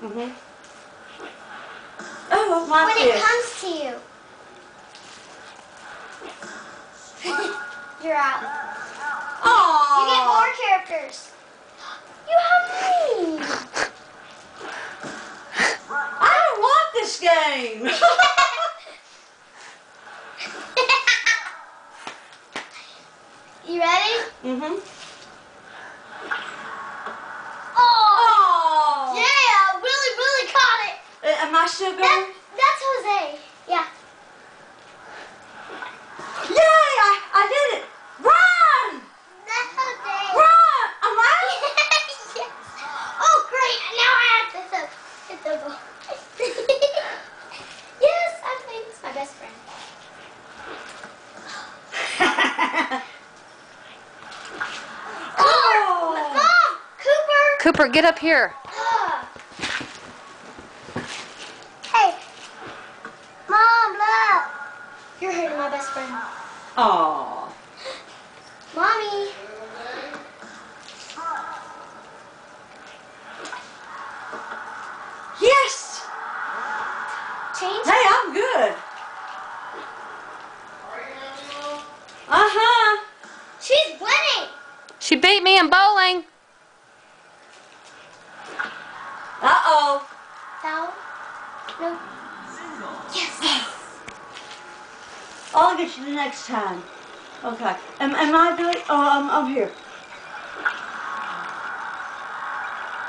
Mhm. Oh, my When fish. it comes to you. You're out. Aww. You get more characters. You have me. I don't want this game. You ready? Mhm. Oh! Oh. Yeah, Willie caught it. Am I still going? That's Jose. Yeah. Yay! I did it. Run! That's Jose. Run! Am I? Yes. Oh, great. Now I have to hit the ball. Yes, I'm playing with my best friend. Oh. Mom! Cooper! Cooper, get up here. Hey. Mom, look. You're hurting my best friend. Oh. Mommy. Yes. Change? Hey, I'm good. Uh-huh. She's winning. She beat me in bowling. Uh-oh. Foul? No. Yes. I'll get you the next time. Okay. Am I good? Oh, I'm here.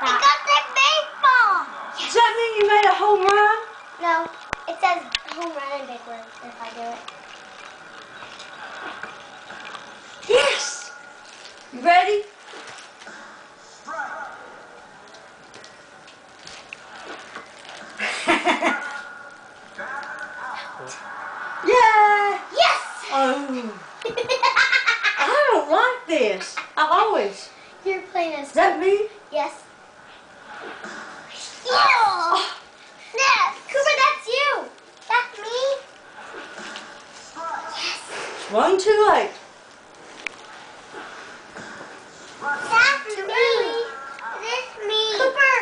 I got that baseball. Does that mean you made a home run? No. It says home run in big words if I do it. Yes. You ready? Yeah. Yes! Oh. I don't like this. I've always. You're playing as Is that me? Yes. Oh! Yes! Cooper, that's you! That's me? Yes! One too late. That's me! This me! Cooper!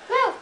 Move!